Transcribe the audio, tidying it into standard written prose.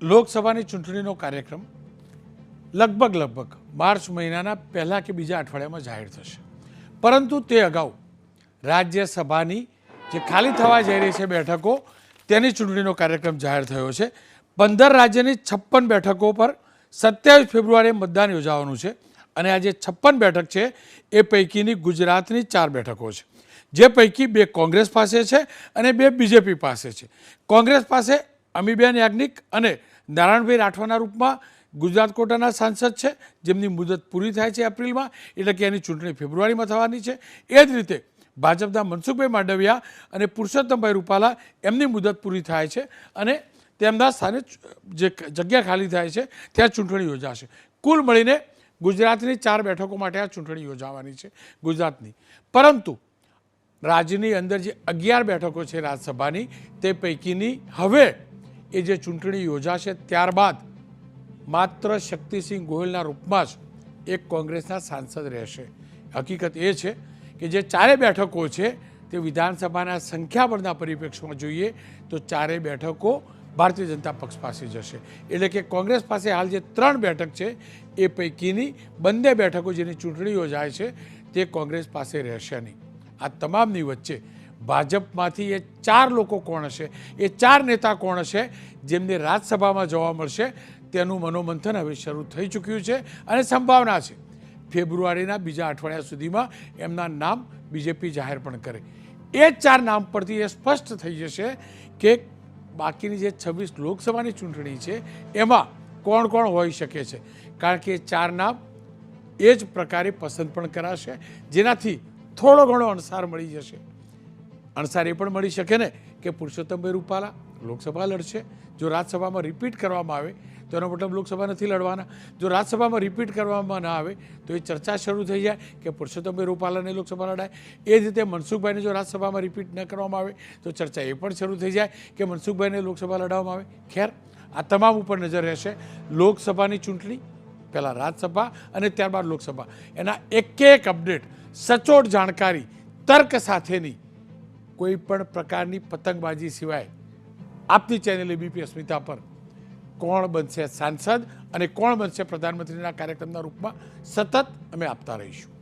લોકસભાની ચૂંટણીનો કાર્યક્રમ લગભગ માર્ચ મહિનાના પહેલા કે બીજા અઠવાડિયામાં જાહેર થશે, પરંતુ તે અગાઉ રાજ્યસભાની જે ખાલી થવા જઈ રહી છે બેઠકો તેની ચૂંટણીનો કાર્યક્રમ જાહેર થયો છે। 15 રાજ્યની 56 બેઠકો પર 27 ફેબ્રુઆરીએ મતદાન યોજાવાનું છે અને આ જે 56 બેઠક છે એ પૈકીની ગુજરાતની 4 બેઠકો છે, જે પૈકી 2 કોંગ્રેસ પાસે છે અને 2 બીજેપી પાસે છે। કોંગ્રેસ પાસે અમીબેન યાજ્ઞિક અને નારાયણભાઈ રાઠવાના રૂપમાં ગુજરાત કોટાના સાંસદ છે, જેમની મુદત પૂરી થાય છે એપ્રિલમાં, એટલે કે એની ચૂંટણી ફેબ્રુઆરીમાં થવાની છે। એ જ રીતે ભાજપના મનસુખભાઈ માંડવિયા અને પુરુષોત્તમભાઈ રૂપાલા એમની મુદત પૂરી થાય છે અને તેમના સ્થાને જે જગ્યા ખાલી થાય છે ત્યાં ચૂંટણી યોજાશે। કુલ મળીને ગુજરાતની 4 બેઠકો માટે આ ચૂંટણી યોજાવાની છે ગુજરાતની, પરંતુ રાજ્યની અંદર જે 11 બેઠકો છે રાજ્યસભાની, તે પૈકીની હવે એ જે ચૂંટણી યોજાશે ત્યારબાદ માત્ર શક્તિસિંહ ગોહિલના રૂપમાં જ એક કોંગ્રેસના સાંસદ રહેશે। હકીકત એ છે કે જે 4 બેઠકો છે તે વિધાનસભાના સંખ્યાબળના પરિપ્રેક્ષમાં જોઈએ તો 4 બેઠકો ભારતીય જનતા પક્ષ પાસે જશે, એટલે કે કોંગ્રેસ પાસે હાલ જે 3 બેઠક છે એ પૈકીની 2 બેઠકો જેની ચૂંટણી યોજાય છે તે કોંગ્રેસ પાસે રહેશે નહીં। આ તમામની વચ્ચે ભાજપમાંથી એ 4 લોકો કોણ હશે, એ 4 નેતા કોણ હશે જેમને રાજ્યસભામાં જોવા મળશે, તેનું મનોમંથન હવે શરૂ થઈ ચૂક્યું છે અને સંભાવના છે ફેબ્રુઆરીના બીજા અઠવાડિયા સુધીમાં એમના નામ બીજેપી જાહેર પણ કરે। એ 4 નામ પરથી એ સ્પષ્ટ થઈ જશે કે બાકીની જે 26 લોકસભાની ચૂંટણી છે એમાં કોણ કોણ હોઈ શકે છે, કારણ કે 4 નામ એ જ પ્રકારે પસંદ પણ કરાશે, જેનાથી થોડો ઘણો અણસાર મળી જશે। અણસાર એ પણ મળી શકે ને કે પુરુષોત્તમભાઈ રૂપાલા લોકસભા લડશે। જો રાજ્યસભામાં રિપીટ કરવામાં આવે તો એનો મતલબ લોકસભા નથી લડવાના। જો રાજ્યસભામાં રિપીટ કરવામાં ના આવે તો એ ચર્ચા શરૂ થઈ જાય કે પુરુષોત્તમભાઈ રૂપાલાને લોકસભા લડાય। એ જ રીતે મનસુખભાઈને જો રાજ્યસભામાં રિપીટ ન કરવામાં આવે તો ચર્ચા એ પણ શરૂ થઈ જાય કે મનસુખભાઈને લોકસભા લડાવવામાં આવે। ખેર, આ તમામ ઉપર નજર રહેશે। લોકસભાની ચૂંટણી પહેલાં રાજ્યસભા અને ત્યારબાદ લોકસભા, એના એક અપડેટ, સચોટ જાણકારી, તર્ક સાથેની, કોઈ પણ પ્રકારની પતંગબાજી સિવાય આપની ચેનલ એબીપી અસ્મિતા પર કોણ બનશે સાંસદ અને કોણ બનશે પ્રધાનમંત્રીના કાર્યક્રમના રૂપમાં સતત અમે આપતા રહીશું।